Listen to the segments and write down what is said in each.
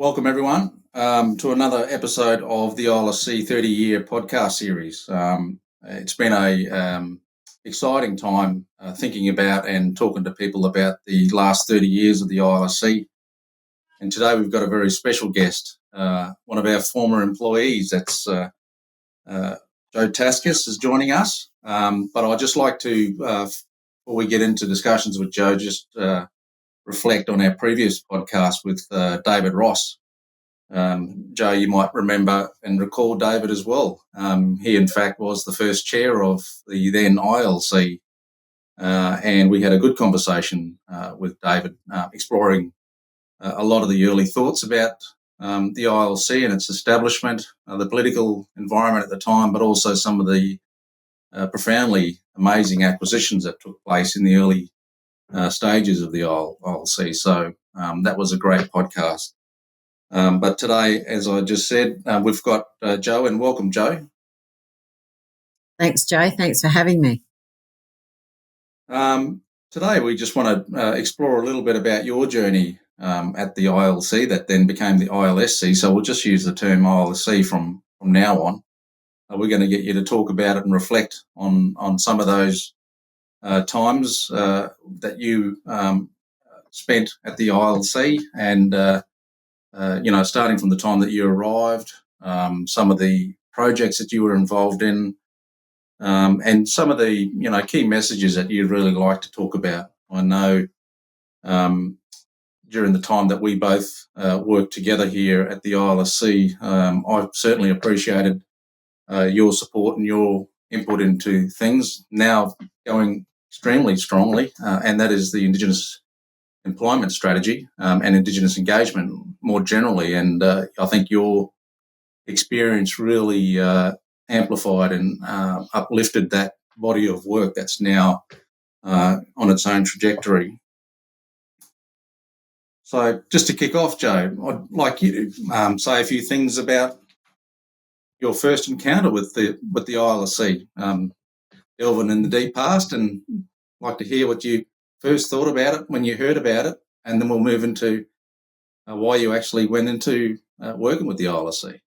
Welcome, everyone, to another episode of the ILSC 30-year podcast series. It's been a exciting time thinking about and talking to people about the last 30 years of the ILSC. And today we've got a very special guest, one of our former employees. That's Jo Taskas is joining us. But I'd just like to, before we get into discussions with Jo, just reflect on our previous podcast with David Ross. Jo, you might remember and recall David as well. He, in fact, was the first chair of the then ILC, and we had a good conversation with David, exploring a lot of the early thoughts about the ILC and its establishment, the political environment at the time, but also some of the profoundly amazing acquisitions that took place in the early stages of the ILC. So that was a great podcast. But today, as I just said, we've got Jo, and welcome, Jo. Thanks, Joe. Thanks for having me. Today, we just want to explore a little bit about your journey at the ILC that then became the ILSC. So we'll just use the term ILSC from now on. We're going to get you to talk about it and reflect on some of those times that you spent at the ILC and starting from the time that you arrived, some of the projects that you were involved in, and some of the, key messages that you'd really like to talk about. I know during the time that we both worked together here at the ILSC, I've certainly appreciated your support and your input into things now going extremely strongly, and that is the Indigenous employment strategy and Indigenous engagement more generally. And I think your experience really amplified and uplifted that body of work that's now on its own trajectory. So just to kick off, Jo, I'd like you to say a few things about your first encounter with the ILSC, delving in the deep past, and like to hear what you first thought about it when you heard about it, and then we'll move into why you actually went into working with the ILSC.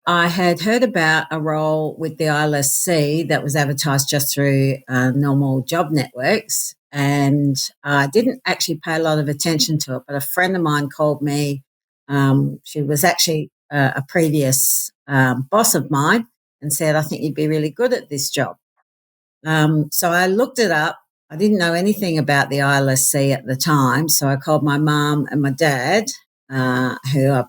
I had heard about a role with the ILSC that was advertised just through normal job networks, and I didn't actually pay a lot of attention to it, but a friend of mine called me. She was actually a previous boss of mine and said, I think you'd be really good at this job. So I looked it up. I didn't know anything about the ILSC at the time, so I called my mum and my dad, who are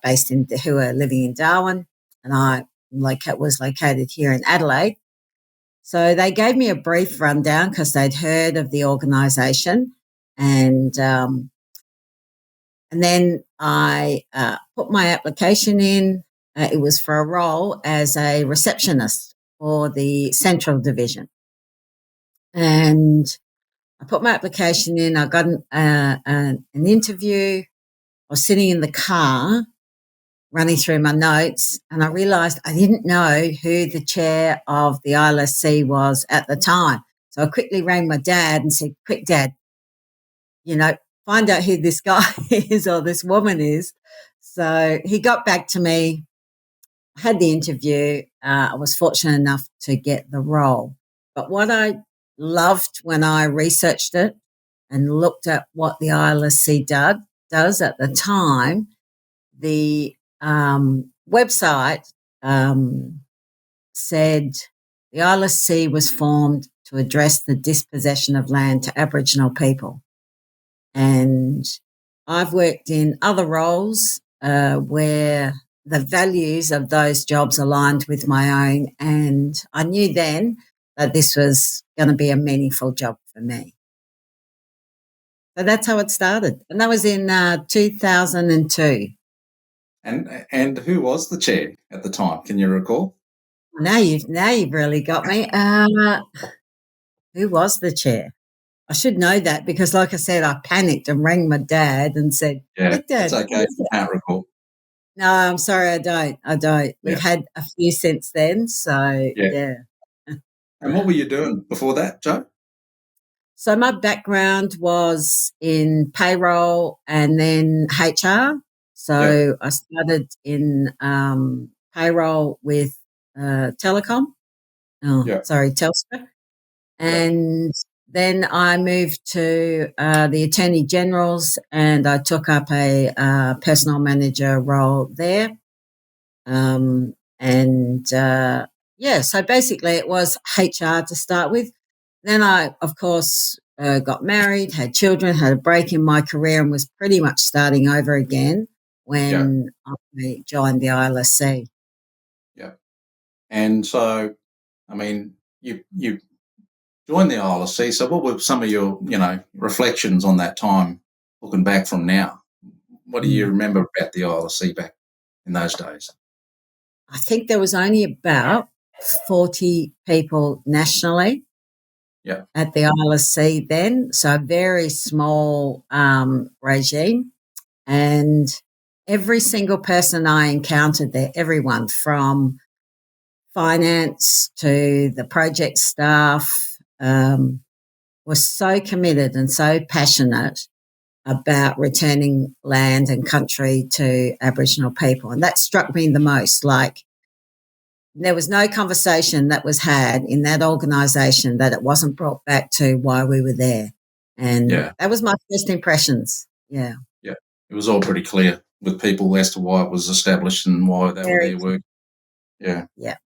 living in Darwin, and I was located here in Adelaide. So they gave me a brief rundown because they'd heard of the organisation, and then I put my application in. It was for a role as a receptionist for the Central Division, and I put my application in. I got an interview. I was sitting in the car running through my notes, and I realised I didn't know who the chair of the ILSC was at the time. So I quickly rang my dad and said, quick, Dad, find out who this guy is or this woman is. So he got back to me. I had the interview. I was fortunate enough to get the role. But what I loved when I researched it and looked at what the ILSC does at the time, the website said the ILSC was formed to address the dispossession of land to Aboriginal people. And I've worked in other roles where the values of those jobs aligned with my own, and I knew then that this was going to be a meaningful job for me. So that's how it started. And that was in 2002. And who was the chair at the time? Can you recall? Now you've really got me. Who was the chair? I should know that because, like I said, I panicked and rang my dad and said, "Yeah, Dad, it's okay. You can't recall." No, I'm sorry, I don't. Yeah. We've had a few since then, so yeah. And what were you doing before that, Jo? So my background was in payroll and then HR. So I started in payroll with Telstra. And then I moved to the Attorney General's, and I took up a personal manager role there. So basically it was HR to start with. Then I, of course, got married, had children, had a break in my career, and was pretty much starting over again when I joined the ILSC. Yeah. And so, I mean, you joined the ILSC. So what were some of your, reflections on that time, looking back from now? What do you remember about the ILSC back in those days? I think there was only about 40 people nationally at the ILSC then, so a very small regime. And every single person I encountered there, everyone from finance to the project staff, was so committed and so passionate about returning land and country to Aboriginal people. And that struck me the most. Like, there was no conversation that was had in that organisation that it wasn't brought back to why we were there. And that was my first impressions. Yeah. Yeah. It was all pretty clear with people as to why it was established and why they were there working. Yeah. Yeah.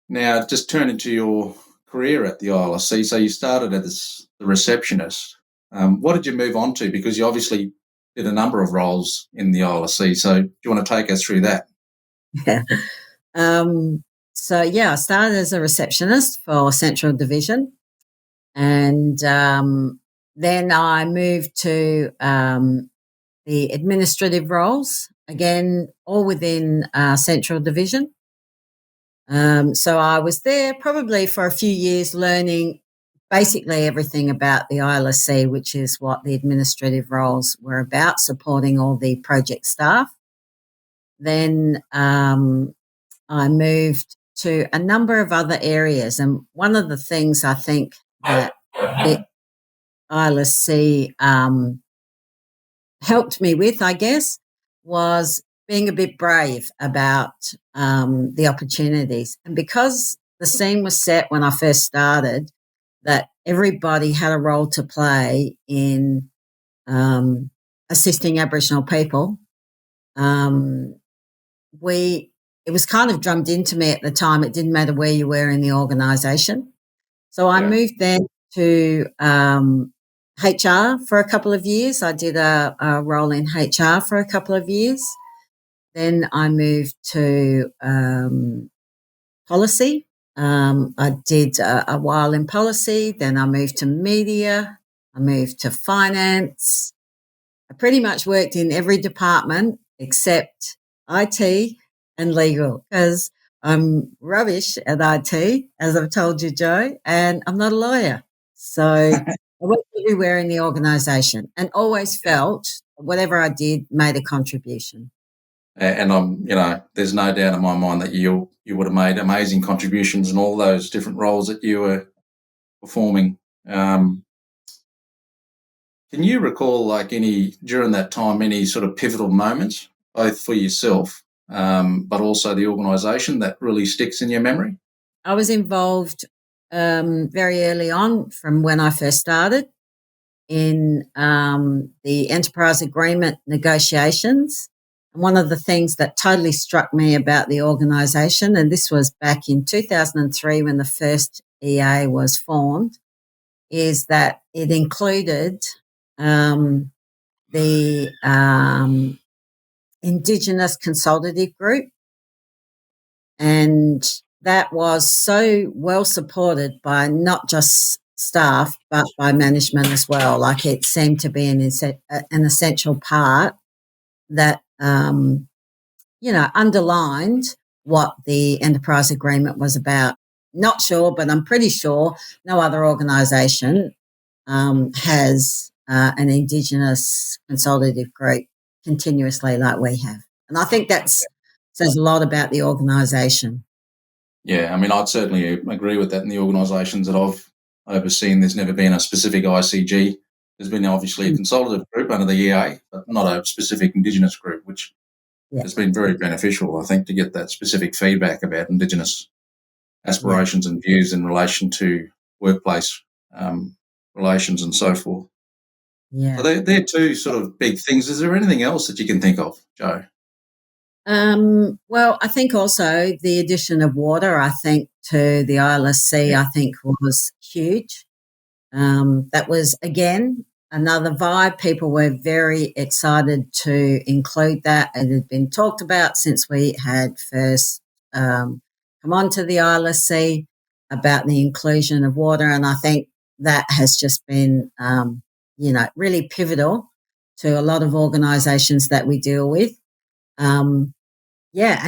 Now, just turning to your career at the ILSC, so you started as the receptionist. What did you move on to? Because you obviously did a number of roles in the ILSC. So do you want to take us through that? Yeah. I started as a receptionist for Central Division, and then I moved to the administrative roles, again, all within Central Division. So I was there probably for a few years learning basically everything about the ILSC, which is what the administrative roles were about, supporting all the project staff. Then I moved to a number of other areas. And one of the things I think that the ILSC helped me with, I guess, was being a bit brave about the opportunities. And because the scene was set when I first started, that everybody had a role to play in assisting Aboriginal people, it was kind of drummed into me at the time. It didn't matter where you were in the organisation. So I moved then to HR for a couple of years. I did a role in HR for a couple of years. Then I moved to policy. I did a while in policy. Then I moved to media. I moved to finance. I pretty much worked in every department except IT and legal, because I'm rubbish at IT, as I've told you, Jo, and I'm not a lawyer. So I worked everywhere in the organisation and always felt whatever I did made a contribution. And there's no doubt in my mind that you would have made amazing contributions in all those different roles that you were performing. Can you recall, during that time, any sort of pivotal moments, both for yourself, but also the organisation, that really sticks in your memory? I was involved very early on, from when I first started, in the enterprise agreement negotiations. And one of the things that totally struck me about the organisation, and this was back in 2003 when the first EA was formed, is that it included the Indigenous consultative group, and that was so well supported by not just staff but by management as well. Like, it seemed to be an essential part that underlined what the enterprise agreement was about. Not sure, but I'm pretty sure no other organisation has an Indigenous consultative group continuously like we have. And I think that says a lot about the organisation. Yeah, I mean, I'd certainly agree with that. In the organisations that I've overseen, there's never been a specific ICG There's been obviously a consultative group under the EA, but not a specific Indigenous group, which has been very beneficial, I think, to get that specific feedback about Indigenous aspirations and views in relation to workplace relations and so forth. Yeah. So they're two sort of big things. Is there anything else that you can think of, Jo? Well, I think also the addition of water, I think, to the ILSC, I think was huge. That was, again, another vibe. People were very excited to include that. It had been talked about since we had first come onto the ILSC about the inclusion of water. And I think that has just been, really pivotal to a lot of organisations that we deal with. And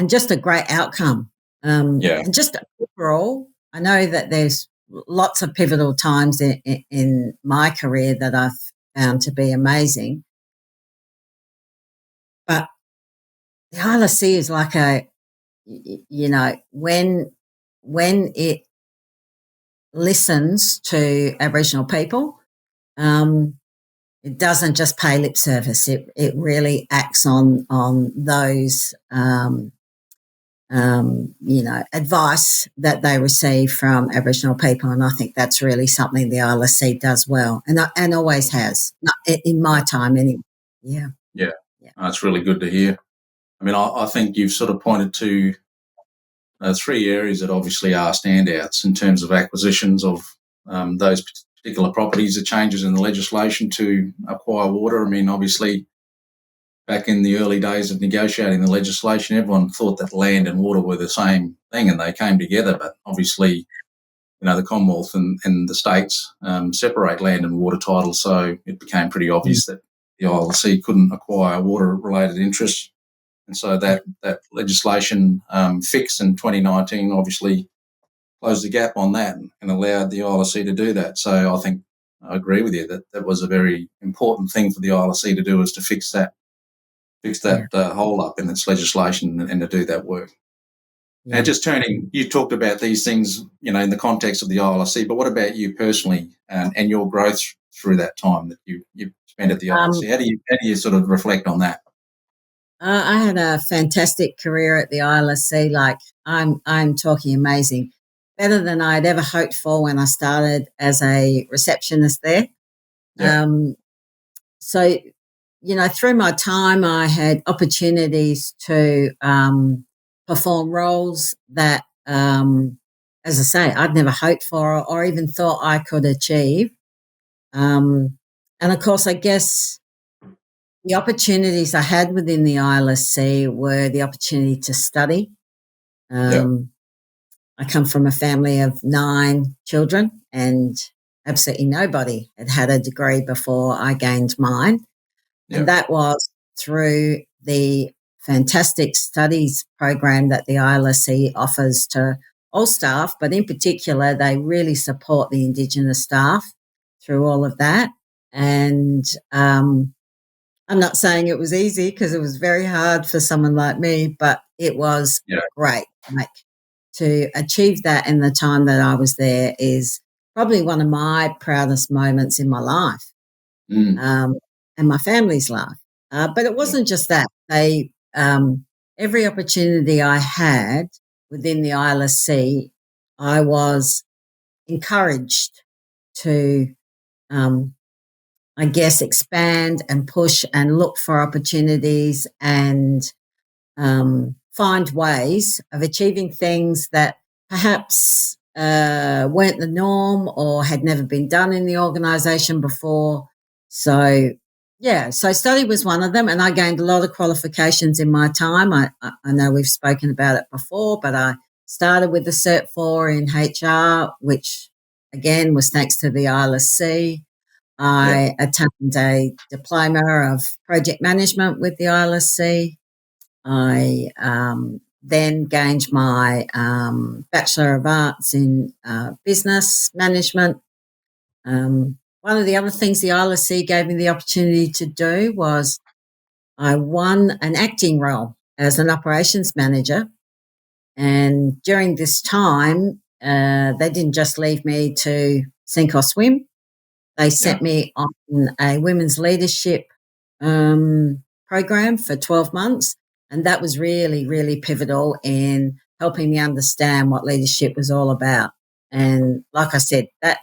just a great outcome. And just overall, I know that there's lots of pivotal times in my career that I've found to be amazing. But the ILSC is like when it listens to Aboriginal people, it doesn't just pay lip service. It really acts on those advice that they receive from Aboriginal people, and I think that's really something the ILSC does well, and always has in my time anyway. Yeah. That's really good to hear. I mean, I think you've sort of pointed to 3 areas that obviously are standouts in terms of acquisitions of those particular properties, the changes in the legislation to acquire water. I mean, obviously, back in the early days of negotiating the legislation, everyone thought that land and water were the same thing and they came together. But obviously, the Commonwealth and the states separate land and water titles, so it became pretty obvious that the ILSC couldn't acquire water-related interests. And so that legislation fixed in 2019 obviously closed the gap on that and allowed the ILSC to do that. So I think I agree with you that was a very important thing for the ILSC to do, is to fix that hole up in its legislation and to do that work. Yeah. And just you talked about these things, in the context of the ILSC, but what about you personally and your growth through that time that you spent at the ILSC? How do you sort of reflect on that? I had a fantastic career at the ILSC. Like I'm talking amazing, better than I'd ever hoped for when I started as a receptionist there. Yeah. So, through my time, I had opportunities to perform roles that, as I say, I'd never hoped for or even thought I could achieve. And of course, I guess the opportunities I had within the ILSC were the opportunity to study. I come from a family of 9 children, and absolutely nobody had a degree before I gained mine. And that was through the fantastic studies program that the ILSC offers to all staff, but in particular, they really support the Indigenous staff through all of that. And I'm not saying it was easy, because it was very hard for someone like me, but it was great. Like, to achieve that in the time that I was there is probably one of my proudest moments in my life. And my family's life. But it wasn't just that. They every opportunity I had within the ILSC, I was encouraged to, expand and push and look for opportunities and find ways of achieving things that perhaps weren't the norm or had never been done in the organisation before. So study was one of them, and I gained a lot of qualifications in my time. I know we've spoken about it before, but I started with the Cert 4 in HR, which, again, was thanks to the ILSC. I attained a diploma of project management with the ILSC. I then gained my Bachelor of Arts in business management. One of the other things the ILSC gave me the opportunity to do was I won an acting role as an operations manager. And during this time, they didn't just leave me to sink or swim. They sent me on a women's leadership program for 12 months. And that was really, really pivotal in helping me understand what leadership was all about. And like I said, that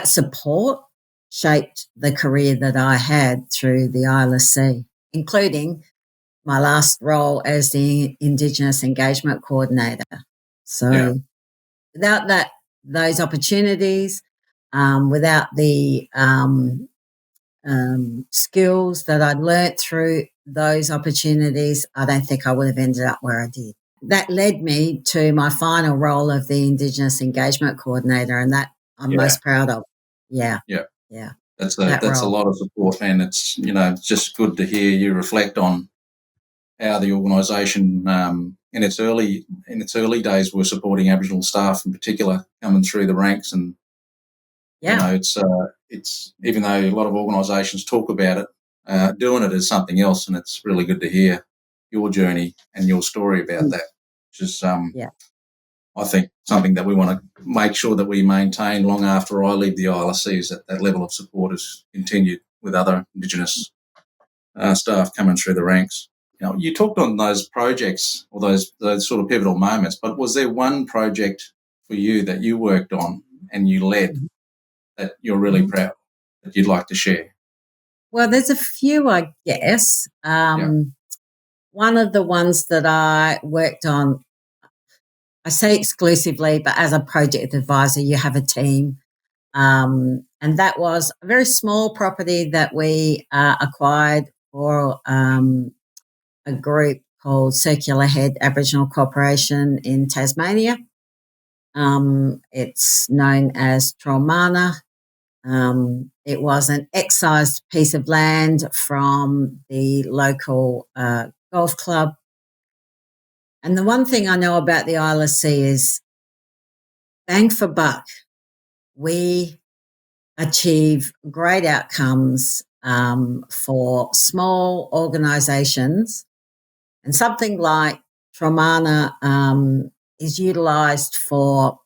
support shaped the career that I had through the ILSC, including my last role as the Indigenous engagement coordinator. So without those opportunities, without the skills that I'd learnt through those opportunities, I don't think I would have ended up where I did. That led me to my final role of the Indigenous engagement coordinator, and that I'm most proud of. Yeah. That's a lot of support, and it's it's just good to hear you reflect on how the organisation in its early days were supporting Aboriginal staff in particular coming through the ranks, and it's even though a lot of organisations talk about it, doing it is something else, and it's really good to hear your journey and your story about that, which is I think something that we want to make sure that we maintain long after I leave the ILSC, is that level of support is continued with other Indigenous staff coming through the ranks. You talked on those projects or those sort of pivotal moments, but was there one project for you that you worked on and you led that you're really proud that you'd like to share? Well, there's a few, I guess. One of the ones that I worked on, I say exclusively, but as a project advisor, you have a team. And that was a very small property that we acquired for a group called Circular Head Aboriginal Corporation in Tasmania. It's known as Traumana. It was an excised piece of land from the local golf club. And the one thing I know about the ILSC is bang for buck. We achieve great outcomes for small organisations, and something like Traumana is utilised for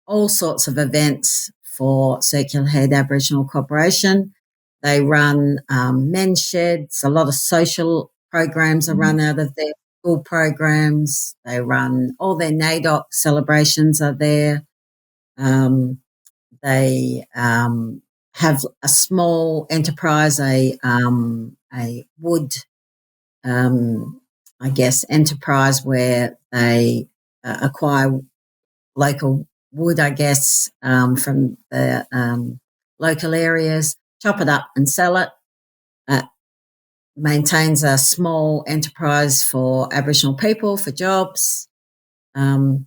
all sorts of events for Circular Head Aboriginal Corporation. They run men's sheds, a lot of social programs are run out of there, school programs. They run all their NAIDOC celebrations are there. They have a small enterprise, a wood, I guess, enterprise where they acquire local wood, I guess, from the local areas, chop it up and sell it. Maintains a small enterprise for Aboriginal people for jobs. That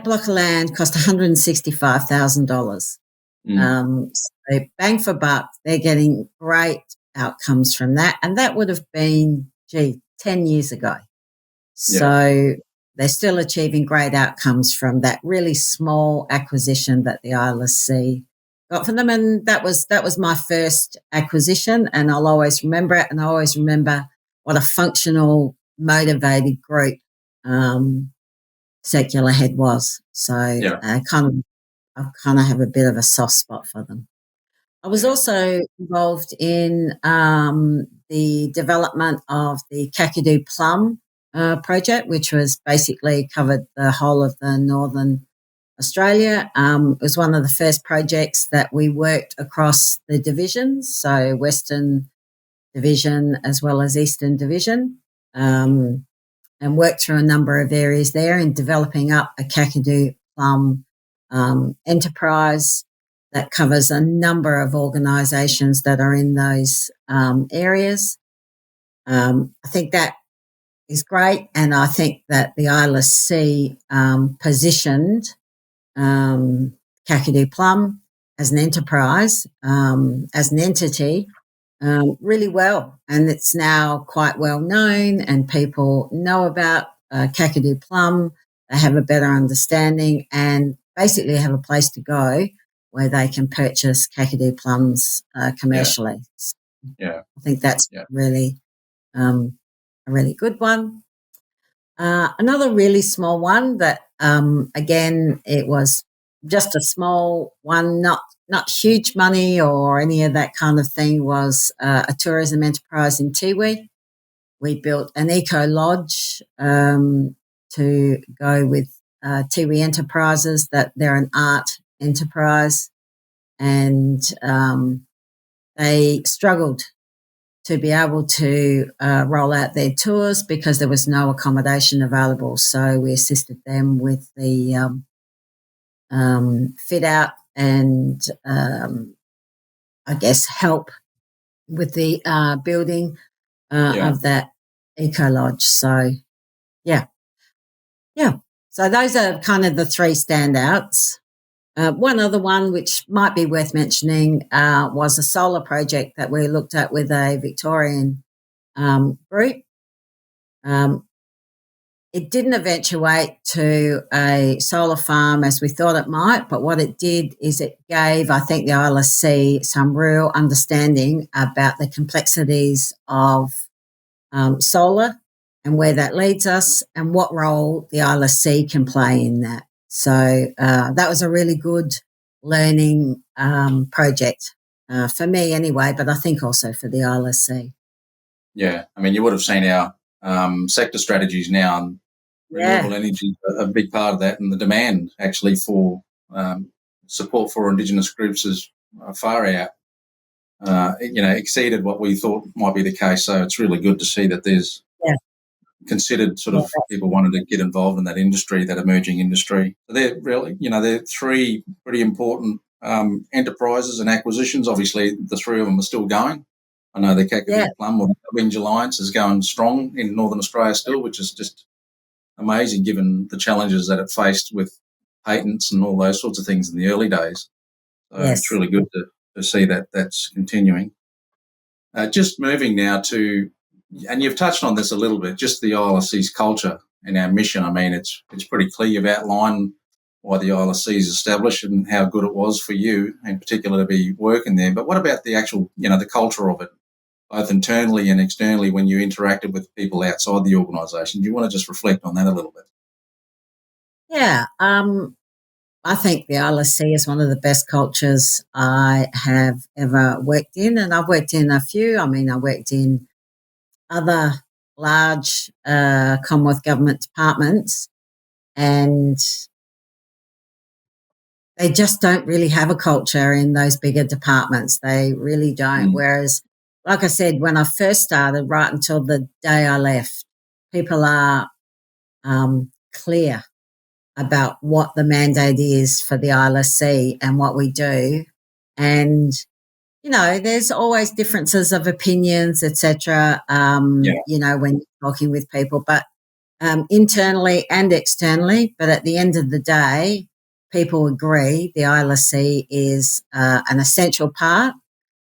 block of land cost $165,000. So bang for buck, they're getting great outcomes from that. And that would have been, 10 years ago. So they're still achieving great outcomes from that really small acquisition that the ILSC got for them. And that was my first acquisition, and I'll always remember it. And I always remember what a functional, motivated group Circular Head was. So I kind of have a bit of a soft spot for them. I was also involved in the development of the Kakadu Plum project, which was basically covered the whole of the northern Australia. It was one of the first projects that we worked across the divisions, so Western Division as well as Eastern Division, and worked through a number of areas there in developing up a Kakadu Plum enterprise that covers a number of organisations that are in those areas. I think that is great, and I think that the ILSC positioned Kakadu Plum as an enterprise, as an entity, really well. And it's now quite well known, and people know about Kakadu Plum. They have a better understanding and basically have a place to go where they can purchase Kakadu plums commercially. I think that's really a really good one. Another really small one that, again, it was just a small one, not huge money or any of that kind of thing, was a tourism enterprise in Tiwi. We built an eco lodge to go with Tiwi Enterprises, that they're an art enterprise, and they struggled to be able to roll out their tours because there was no accommodation available. So we assisted them with the fit out and I guess help with the building of that eco lodge. So yeah. So those are kind of the three standouts. One other one which might be worth mentioning was a solar project that we looked at with a Victorian group. It didn't eventuate to a solar farm as we thought it might, but what it did is it gave, I think, the ILSC some real understanding about the complexities of solar and where that leads us and what role the ILSC can play in that. So that was a really good learning project for me anyway, but I think also for the ILSC. Yeah, I mean, you would have seen our sector strategies now, and renewable energy is a big part of that, and the demand actually for support for Indigenous groups is far out, exceeded what we thought might be the case. So it's really good to see that there's considered sort of people wanting to get involved in that industry, that emerging industry. So they're really, they're three pretty important enterprises and acquisitions. Obviously, the three of them are still going. I know the Kakadu Plum or the Winge Alliance is going strong in Northern Australia still, which is just amazing given the challenges that it faced with patents and all those sorts of things in the early days. So it's really good to see that that's continuing. Just moving now to, and you've touched on this a little bit, just the ILSC's culture and our mission. I mean, it's pretty clear. You've outlined why the ILSC is established and how good it was for you in particular to be working there. But what about the actual, the culture of it, both internally and externally when you interacted with people outside the organisation? Do you want to just reflect on that a little bit? Yeah. I think the ILSC is one of the best cultures I have ever worked in, and I've worked in a few. I mean, I worked in other large Commonwealth government departments, and they just don't really have a culture in those bigger departments. They really don't. Whereas, like I said, when I first started, right until the day I left, people are clear about what the mandate is for the ILSC and what we do. And, there's always differences of opinions, etc., when you're talking with people, but internally and externally. But at the end of the day, people agree the ILSC is an essential part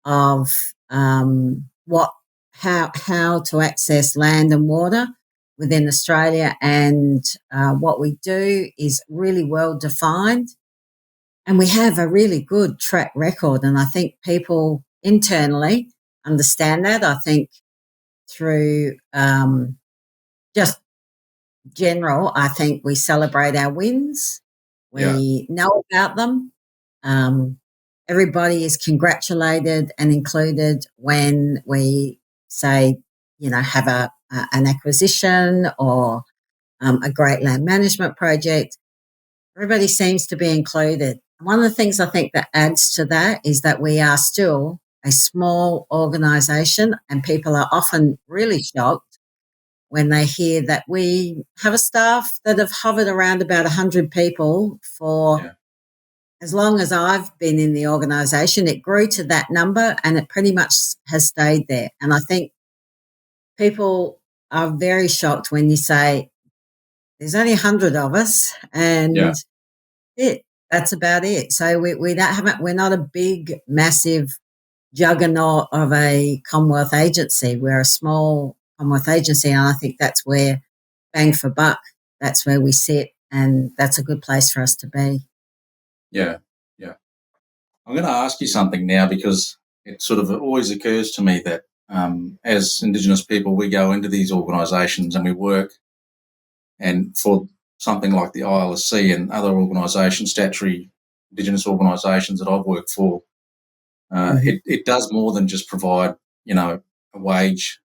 of how to access land and water within Australia, and what we do is really well defined, and we have a really good track record, and I think people internally understand that. I think through just general, I think we celebrate our wins. We know about them. Everybody is congratulated and included when we say, have an acquisition or a great land management project. Everybody seems to be included. One of the things I think that adds to that is that we are still a small organisation, and people are often really shocked when they hear that we have a staff that have hovered around about 100 people for as long as I've been in the organisation. It grew to that number and it pretty much has stayed there. And I think people are very shocked when you say there's only 100 of us and that's about it. So we're not a big, massive juggernaut of a Commonwealth agency. We're a small Commonwealth agency, and I think that's where, bang for buck, that's where we sit, and that's a good place for us to be. Yeah. I'm going to ask you something now, because it sort of always occurs to me that as Indigenous people, we go into these organisations and we work, and for something like the ILSC and other organisations, statutory Indigenous organisations that I've worked for, it does more than just provide, a wage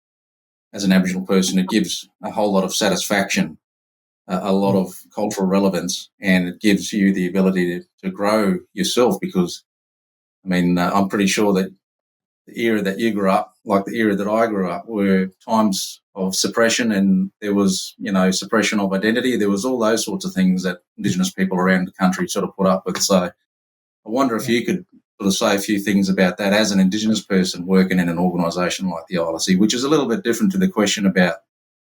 as an Aboriginal person. It gives a whole lot of satisfaction, a lot of cultural relevance, and it gives you the ability to grow yourself because, I'm pretty sure that the era that you grew up, like the era that I grew up, were times of suppression, and there was, suppression of identity. There was all those sorts of things that Indigenous people around the country sort of put up with. So I wonder if you could sort of say a few things about that as an Indigenous person working in an organisation like the ILSC, which is a little bit different to the question about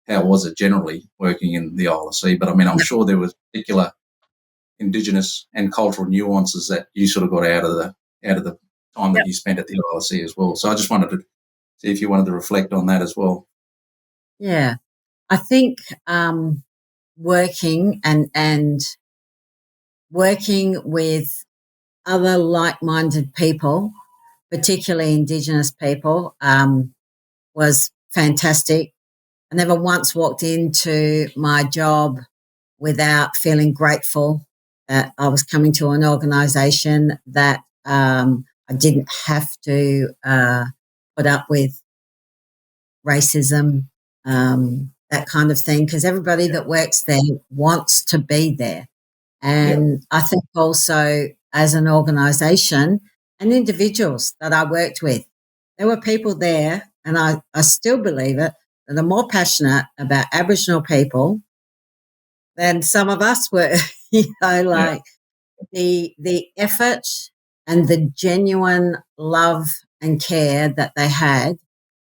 how was it generally working in the ILSC. But I'm sure there was particular Indigenous and cultural nuances that you sort of got out of the time that you spent at the ILSC as well. So I just wanted to see if you wanted to reflect on that as well. Yeah, I think working and working with other like-minded people, particularly Indigenous people, was fantastic. I never once walked into my job without feeling grateful that I was coming to an organisation that I didn't have to put up with racism, that kind of thing, because everybody that works there wants to be there. And I think also as an organisation and individuals that I worked with, there were people there, and I still believe it, that are more passionate about Aboriginal people than some of us were. The effort and the genuine love and care that they had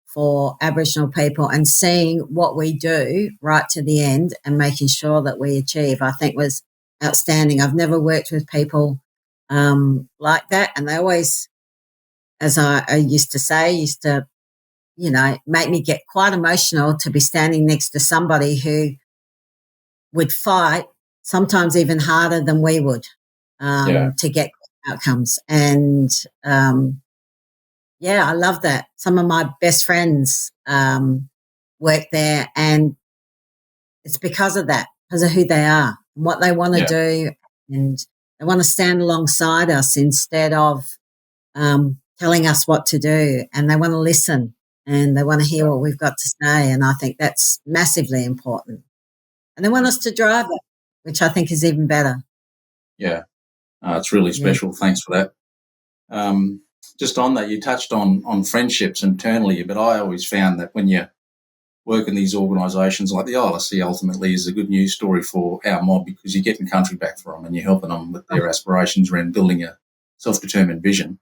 for Aboriginal people and seeing what we do right to the end and making sure that we achieve, I think was outstanding. I've never worked with people like that, and they always, as I used to, make me get quite emotional to be standing next to somebody who would fight sometimes even harder than we would to get outcomes. And I love that. Some of my best friends work there, and it's because of that, because of who they are and what they want to do, and they want to stand alongside us instead of telling us what to do, and they want to listen and they want to hear what we've got to say, and I think that's massively important. And they want us to drive it, which I think is even better. Yeah, it's really special. Thanks for that. Just on that, you touched on friendships internally, but I always found that when you work in these organisations like the ILSC ultimately is a good news story for our mob because you're getting country back for them and you're helping them with their aspirations around building a self-determined vision.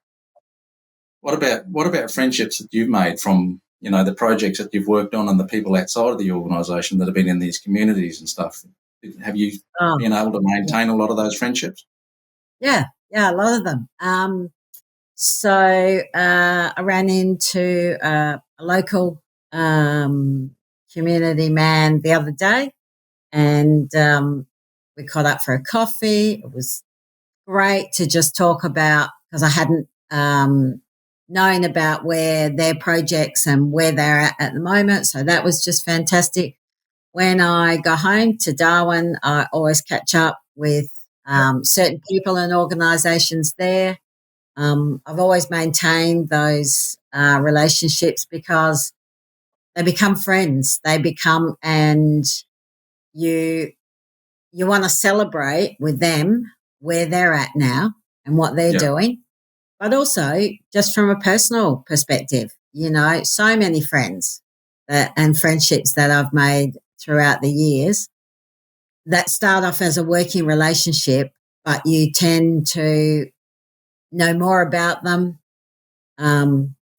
What about friendships that you've made from, the projects that you've worked on and the people outside of the organisation that have been in these communities and stuff? Have you been able to maintain a lot of those friendships? Yeah, a lot of them. So I ran into a local community man the other day, and we caught up for a coffee. It was great to just talk about, because I hadn't known about where their projects and where they're at the moment. So that was just fantastic. When I go home to Darwin, I always catch up with certain people and organisations there. I've always maintained those relationships because they become friends. They become, and you want to celebrate with them where they're at now and what they're doing. But also just from a personal perspective, so many friends and friendships that I've made throughout the years that start off as a working relationship, but you tend to know more about them.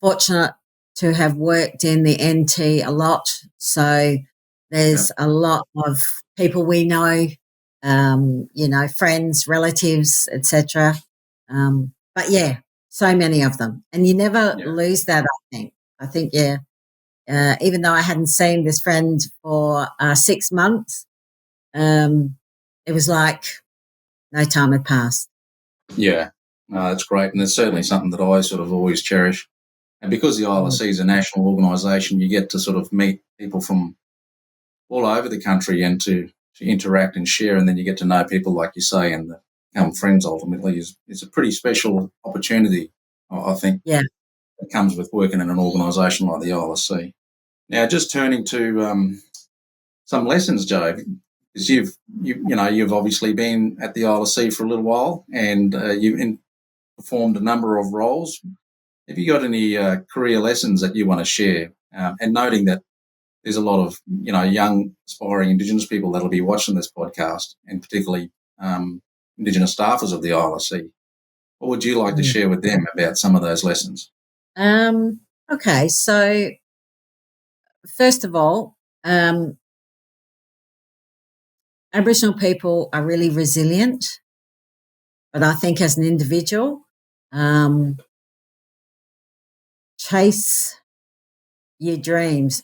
Fortunate to have worked in the NT a lot, so there's a lot of people we know, friends, relatives, etc. But so many of them, and you never lose that. I think, even though I hadn't seen this friend for 6 months, it was like no time had passed. Yeah, no, that's great, and it's certainly something that I sort of always cherish. And because the ILSC is a national organisation, you get to sort of meet people from all over the country and to interact and share, and then you get to know people, like you say, in the become friends ultimately is a pretty special opportunity, I think, Yeah. that comes with working in an organisation like the ILSC. Now, just turning to some lessons, Jo, because you've obviously been at the ILSC for a little while, and you've performed a number of roles. Have you got any career lessons that you want to share? And noting that there's a lot of young aspiring Indigenous people that'll be watching this podcast, and particularly Indigenous staffers of the ILSC. What would you like to share with them about some of those lessons? Okay, so first of all, Aboriginal people are really resilient, but I think as an individual, chase your dreams,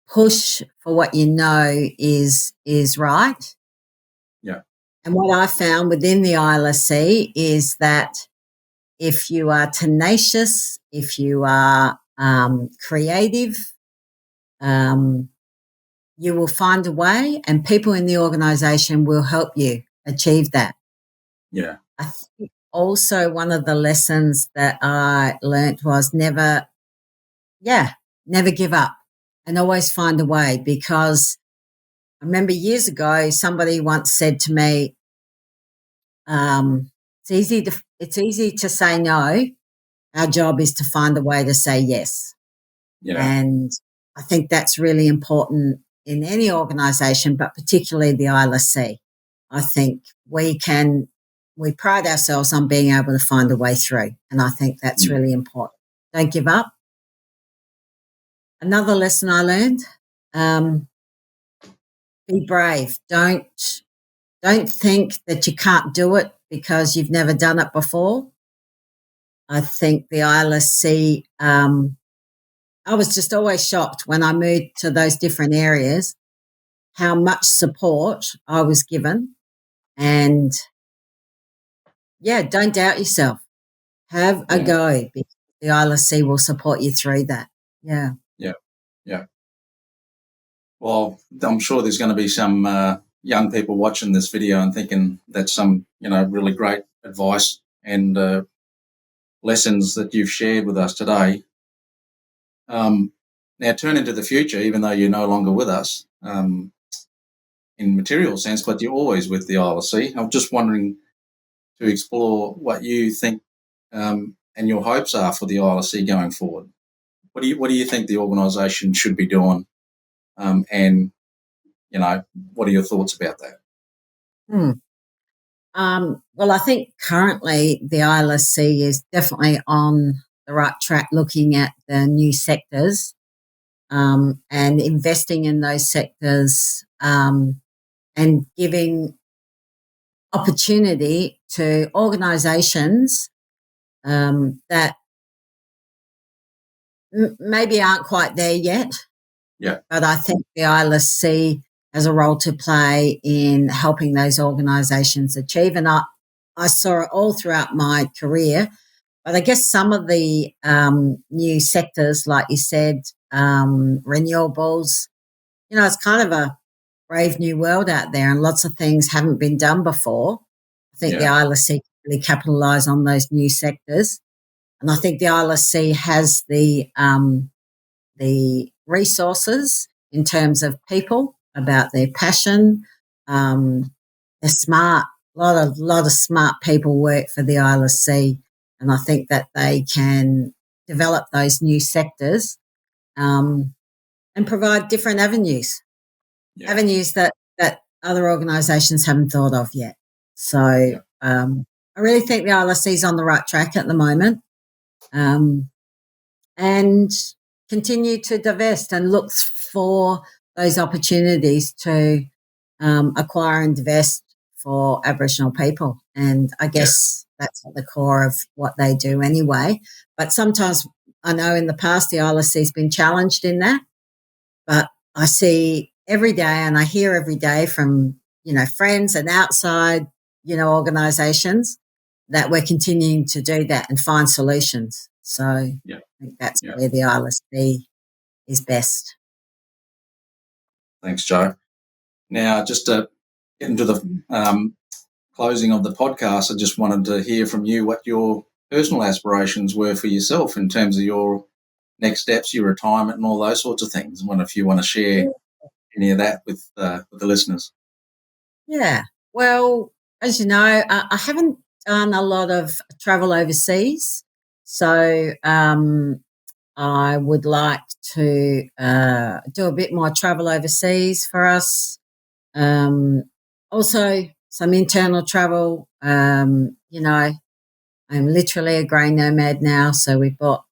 push for what you know is right. Yeah. And what I found within the ILSC is that if you are tenacious, if you are creative, you will find a way, and people in the organisation will help you achieve that. Yeah. I think also one of the lessons that I learnt was never give up and always find a way, because I remember years ago somebody once said to me, it's easy to say no. Our job is to find a way to say yes. Yeah. And I think that's really important in any organisation, but particularly the ILSC. I think we pride ourselves on being able to find a way through. And I think that's really important. Don't give up. Another lesson I learned, be brave. Don't think that you can't do it because you've never done it before. I think the ILSC, I was just always shocked when I moved to those different areas, how much support I was given. And don't doubt yourself. Have a go, because the ILSC will support you through that. Yeah. Yeah. Yeah. Well, I'm sure there's going to be some young people watching this video and thinking that's some, really great advice and lessons that you've shared with us today. Now, turn into the future, even though you're no longer with us in material sense, but you're always with the ILSC. I'm just wondering to explore what you think and your hopes are for the ILSC going forward. What do you think the organisation should be doing, and what are your thoughts about that? Well, I think currently the ILSC is definitely on the right track, looking at the new sectors and investing in those sectors and giving opportunity to organisations that maybe aren't quite there yet. Yeah. But I think the ILSC has a role to play in helping those organisations achieve. And I saw it all throughout my career. But I guess some of the new sectors, like you said, renewables, it's kind of a brave new world out there, and lots of things haven't been done before. I think the ILSC can really capitalise on those new sectors. And I think the ILSC has the resources in terms of people, about their passion. They're smart. A lot of smart people work for the ILSC, and I think that they can develop those new sectors and provide different avenues that other organisations haven't thought of yet. So I really think the ILSC is on the right track at the moment, and continue to divest and look for those opportunities to acquire and divest for Aboriginal people. And I guess that's at the core of what they do anyway. But sometimes I know in the past the ILSC has been challenged in that, but I see every day and I hear every day from, friends and outside, organisations that we're continuing to do that and find solutions. So I think that's where the ILSC is best. Thanks, Jo. Now, just to get into the closing of the podcast, I just wanted to hear from you what your personal aspirations were for yourself in terms of your next steps, your retirement, and all those sorts of things. I wonder if you want to share any of that with the listeners. Yeah. Well, as you know, I haven't done a lot of travel overseas. So I would like to do a bit more travel overseas for us. Also, some internal travel. I'm literally a grey nomad now. So we bought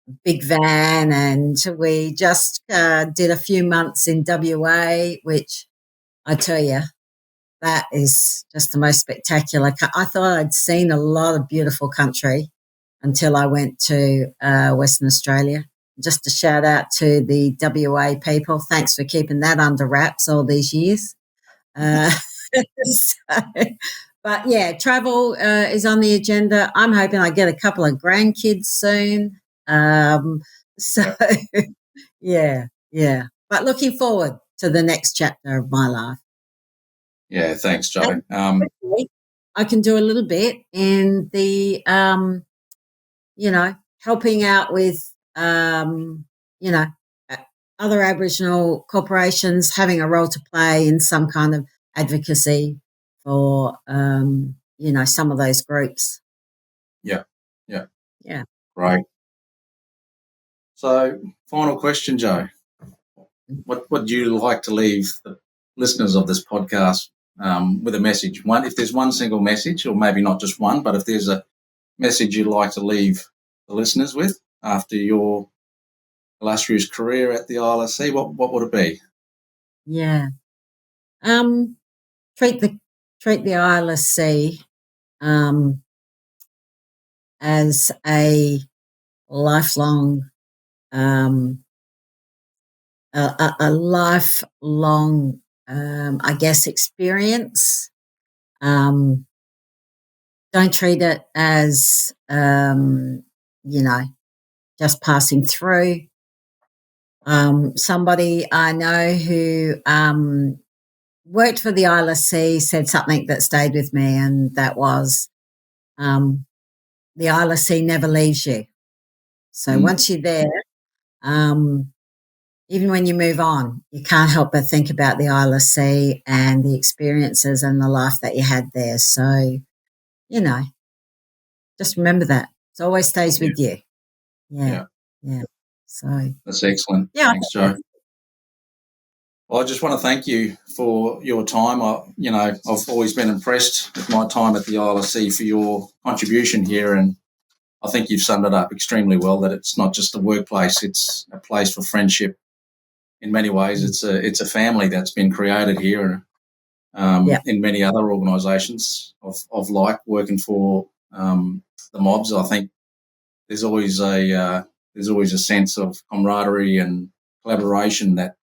a big van and we just did a few months in WA, which I tell you, that is just the most spectacular. I thought I'd seen a lot of beautiful country until I went to Western Australia. Just a shout out to the WA people. Thanks for keeping that under wraps all these years. But yeah, travel is on the agenda. I'm hoping I get a couple of grandkids soon. Yeah. But looking forward to the next chapter of my life. Yeah, thanks, Jo. I can do a little bit in the, helping out with, other Aboriginal corporations, having a role to play in some kind of advocacy for, some of those groups. Yeah. Right. So, final question, Jo. What would you like to leave the listeners of this podcast with a message? One, if there's one single message, or maybe not just one, but if there's a message you'd like to leave the listeners with after your illustrious career at the ILSC, what would it be? Yeah. Treat the ILSC as a lifelong a lifelong experience. Don't treat it as just passing through. Somebody I know who worked for the ILSC said something that stayed with me, and that was the ILSC never leaves you. So once you're there, even when you move on, you can't help but think about the ILSC and the experiences and the life that you had there. So, just remember that. It always stays with you. Yeah. So that's excellent. Yeah. Thanks, Jo. Well, I just want to thank you for your time. I've always been impressed with my time at the ILSC for your contribution here, and I think you've summed it up extremely well, that it's not just a workplace, it's a place for friendship. In many ways, it's a family that's been created here, in many other organisations of like working for the mobs. I think there's always a sense of camaraderie and collaboration that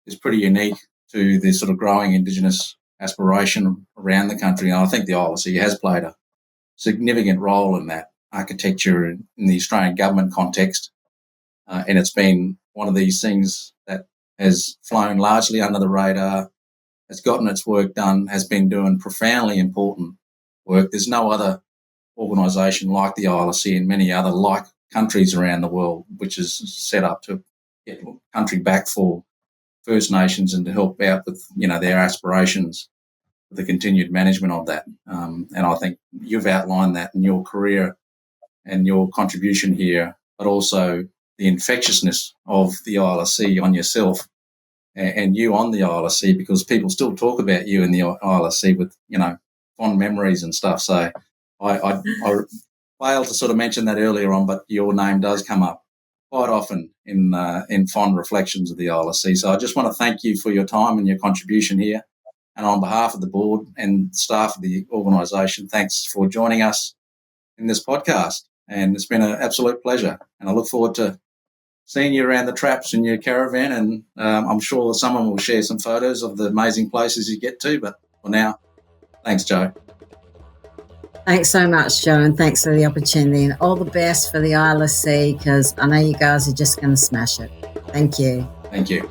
is pretty unique to the sort of growing Indigenous aspiration around the country. And I think the ILSC has played a significant role in that architecture in the Australian government context. And it's been one of these things that has flown largely under the radar, has gotten its work done, has been doing profoundly important work. There's no other organisation like the ILSC in many other like countries around the world, which is set up to get country back for First Nations and to help out with, their aspirations for the continued management of that. And I think you've outlined that in your career and your contribution here, but also the infectiousness of the ILSC on yourself and you on the ILSC, because people still talk about you in the ILSC with, fond memories and stuff. So I failed to sort of mention that earlier on, but your name does come up quite often in fond reflections of the ILSC. So I just want to thank you for your time and your contribution here. And on behalf of the board and staff of the organisation, thanks for joining us in this podcast. And it's been an absolute pleasure. And I look forward to seeing you around the traps in your caravan. And I'm sure someone will share some photos of the amazing places you get to. But for now, thanks, Jo. Thanks so much, Jo, and thanks for the opportunity, and all the best for the ILSC, because I know you guys are just going to smash it. Thank you. Thank you.